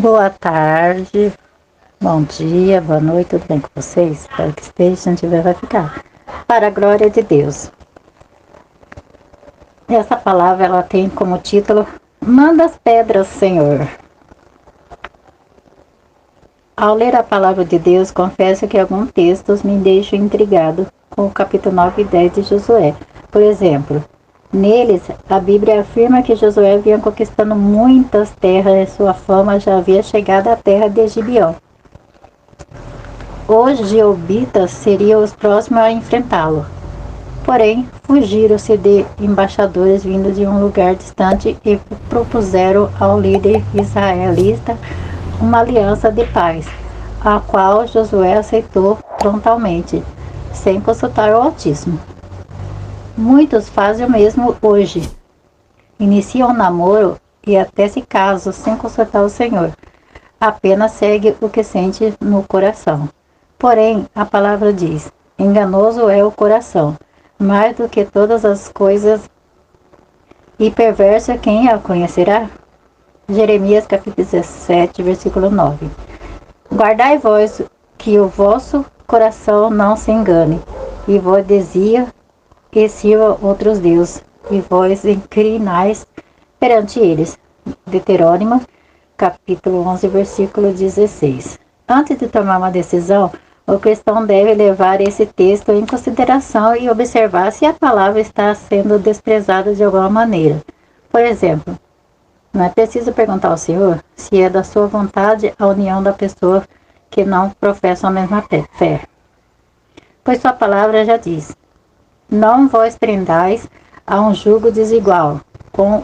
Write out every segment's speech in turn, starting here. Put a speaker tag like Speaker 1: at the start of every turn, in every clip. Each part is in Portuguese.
Speaker 1: Boa tarde, bom dia, boa noite, tudo bem com vocês? Espero que esteja, se não tiver vai ficar. Para a glória de Deus. Essa palavra ela tem como título Manda as pedras, Senhor. Ao ler a palavra de Deus, confesso que alguns textos me deixam intrigado com o capítulo 9 e 10 de Josué. Por exemplo, neles, a Bíblia afirma que Josué vinha conquistando muitas terras e sua fama já havia chegado à terra de Gibeão. Os Jeobitas seriam os próximos a enfrentá-lo. Porém, fugiram-se de embaixadores vindos de um lugar distante e propuseram ao líder israelita uma aliança de paz, a qual Josué aceitou prontamente, sem consultar o Altíssimo. Muitos fazem o mesmo hoje. Iniciam um namoro e até se casam sem consultar o Senhor. Apenas segue o que sente no coração. Porém, a palavra diz: enganoso é o coração, mais do que todas as coisas, e perverso quem a conhecerá? Jeremias capítulo 17, versículo 9. Guardai vós que o vosso coração não se engane, e vós desia e sirva outros deuses, e vós inclinais perante eles. Deuteronômio capítulo 11, versículo 16. Antes de tomar uma decisão, o cristão deve levar esse texto em consideração e observar se a palavra está sendo desprezada de alguma maneira. Por exemplo, não é preciso perguntar ao Senhor se é da sua vontade a união da pessoa que não professa a mesma fé. Pois sua palavra já diz: não vos prendais a um jugo desigual com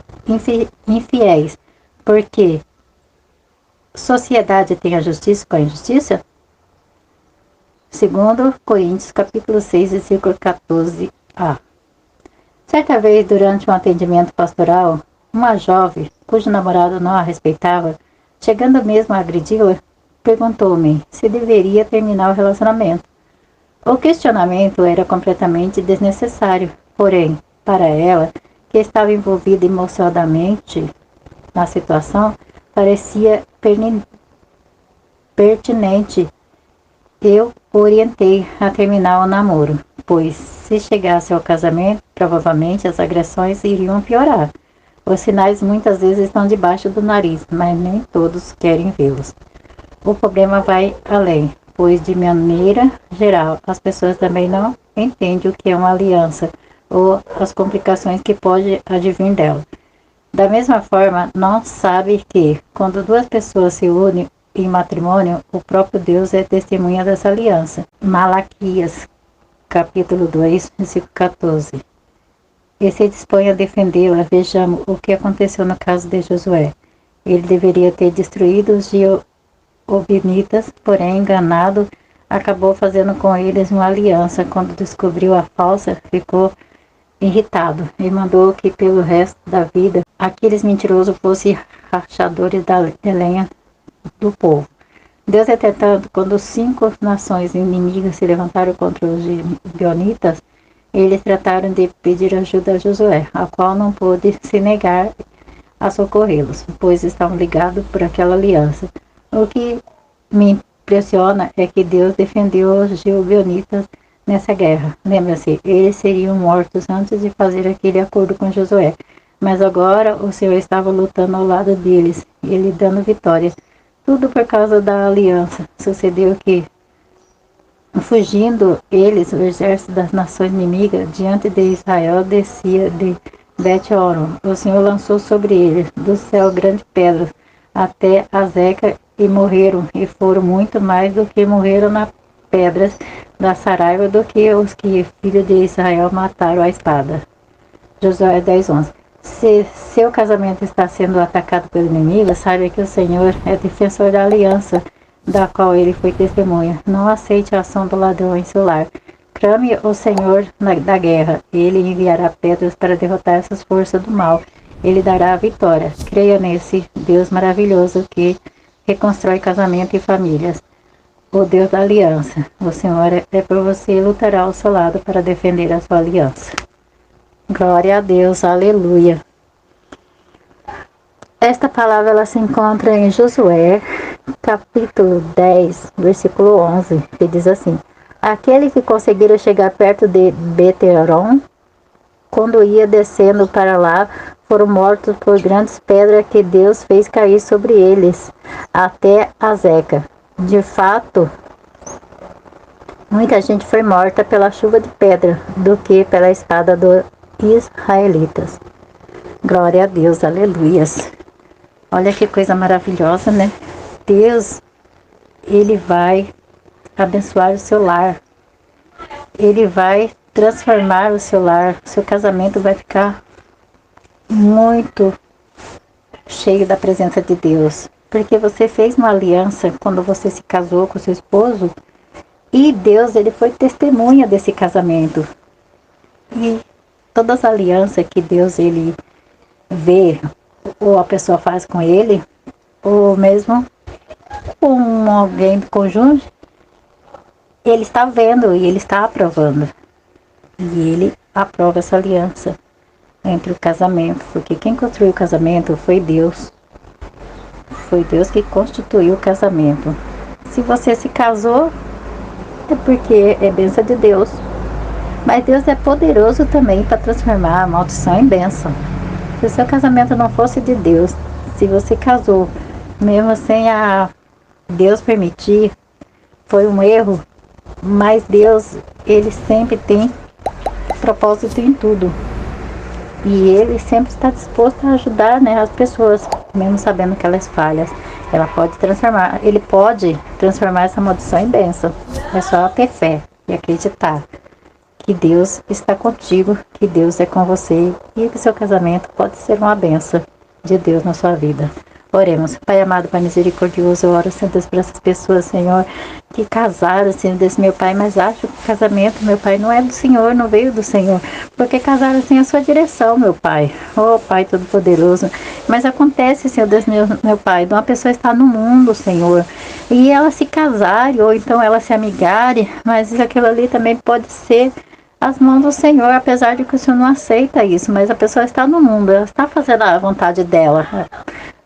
Speaker 1: infiéis, porque sociedade tem a justiça com a injustiça? Segundo Coríntios capítulo 6, versículo 14a. Certa vez, durante um atendimento pastoral, uma jovem, cujo namorado não a respeitava, chegando mesmo a agredi-la, perguntou-me se deveria terminar o relacionamento. O questionamento era completamente desnecessário, porém, para ela, que estava envolvida emocionalmente na situação, parecia pertinente. Eu orientei a terminar o namoro, pois se chegasse ao casamento, provavelmente as agressões iriam piorar. Os sinais muitas vezes estão debaixo do nariz, mas nem todos querem vê-los. O problema vai além, pois de maneira geral as pessoas também não entendem o que é uma aliança ou as complicações que pode advir dela. Da mesma forma, não sabe que, quando duas pessoas se unem em matrimônio, o próprio Deus é testemunha dessa aliança. Malaquias, capítulo 2, versículo 14. E se dispõe a defendê-la. Vejamos o que aconteceu no caso de Josué. Ele deveria ter destruído os Gibeonitas, porém, enganado, acabou fazendo com eles uma aliança. Quando descobriu a falsa, ficou irritado e mandou que pelo resto da vida aqueles mentirosos fossem rachadores de lenha do povo. Deus, entretanto, quando 5 nações inimigas se levantaram contra os Gibeonitas, eles trataram de pedir ajuda a Josué, a qual não pôde se negar a socorrê-los, pois estavam ligados por aquela aliança. O que me impressiona é que Deus defendeu os Gibeonitas nessa guerra. Lembra-se, eles seriam mortos antes de fazer aquele acordo com Josué, mas agora o Senhor estava lutando ao lado deles, ele dando vitória. Tudo por causa da aliança. Sucedeu que, fugindo eles, o exército das nações inimigas, diante de Israel, descia de Bet-horon. O Senhor lançou sobre eles, do céu, grandes pedras, até Azeca, e morreram, e foram muito mais do que morreram nas pedras da Saraiva, do que os que filhos de Israel mataram à espada. Josué 10:11. Se seu casamento está sendo atacado pelo inimigo, saiba que o Senhor é defensor da aliança, da qual ele foi testemunha. Não aceite a ação do ladrão em seu lar. Clame o Senhor da guerra. Ele enviará pedras para derrotar essas forças do mal. Ele dará a vitória. Creia nesse Deus maravilhoso que reconstrói casamento e famílias. O Deus da aliança. O Senhor é por você e lutará ao seu lado para defender a sua aliança. Glória a Deus, aleluia. Esta palavra ela se encontra em Josué, capítulo 10, versículo 11, que diz assim: Aquele que conseguiram chegar perto de Beteron, quando ia descendo para lá, foram mortos por grandes pedras que Deus fez cair sobre eles, até Azeca. De fato, muita gente foi morta pela chuva de pedra do que pela espada dos israelitas. Glória a Deus, aleluias. Olha que coisa maravilhosa, né? Deus, Ele vai abençoar o seu lar. Ele vai transformar o seu lar. O seu casamento vai ficar muito cheio da presença de Deus. Porque você fez uma aliança quando você se casou com seu esposo. E Deus, Ele foi testemunha desse casamento. E todas as alianças que Deus, Ele vê, ou a pessoa faz com Ele, ou mesmo com alguém do conjunto, Ele está vendo e Ele está aprovando. E Ele aprova essa aliança entre o casamento, porque quem construiu o casamento foi Deus. Foi Deus que constituiu o casamento. Se você se casou, é porque é bênção de Deus. Mas Deus é poderoso também para transformar a maldição em bênção. Se o seu casamento não fosse de Deus, se você casou, mesmo sem a Deus permitir, foi um erro, mas Deus, Ele sempre tem propósito em tudo. E Ele sempre está disposto a ajudar, né, as pessoas, mesmo sabendo que elas falham. Ele pode transformar essa maldição em bênção. É só ter fé e acreditar que Deus está contigo, que Deus é com você e que seu casamento pode ser uma bênção de Deus na sua vida. Oremos. Pai amado, Pai misericordioso, eu oro, Senhor Deus, por essas pessoas, Senhor, que casaram, Senhor Deus, meu Pai, mas acho que o casamento, meu Pai, não é do Senhor, não veio do Senhor, porque casaram sem a sua direção, meu Pai. Oh, Pai Todo-Poderoso. Mas acontece, Senhor Deus, meu Pai, de uma pessoa estar no mundo, Senhor, e ela se casar, ou então ela se amigar, mas aquilo ali também pode ser as mãos do Senhor, apesar de que o Senhor não aceita isso, mas a pessoa está no mundo, ela está fazendo a vontade dela.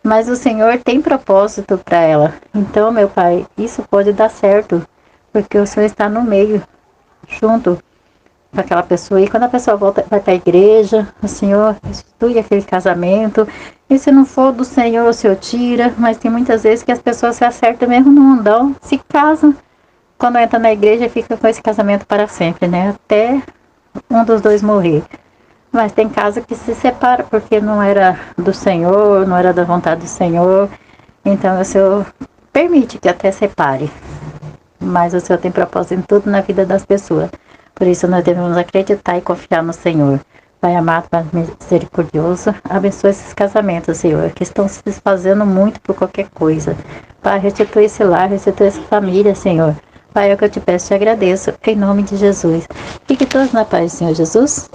Speaker 1: Mas o Senhor tem propósito para ela. Então, meu Pai, isso pode dar certo, porque o Senhor está no meio, junto com aquela pessoa. E quando a pessoa volta, vai para a igreja, o Senhor institui aquele casamento. E se não for do Senhor, o Senhor tira. Mas tem muitas vezes que as pessoas se acertam mesmo no mundão, se casam. Quando entra na igreja, fica com esse casamento para sempre, né? Até um dos dois morrer. Mas tem casa que se separa porque não era do Senhor, não era da vontade do Senhor. Então o Senhor permite que até separe. Mas o Senhor tem propósito em tudo na vida das pessoas. Por isso nós devemos acreditar e confiar no Senhor. Pai amado, Pai misericordioso, abençoa esses casamentos, Senhor, que estão se desfazendo muito por qualquer coisa. Pai, restitui esse lar, restitui essa família, Senhor. Pai, é o que eu te peço e te agradeço, em nome de Jesus. Fique todos na paz, Senhor Jesus.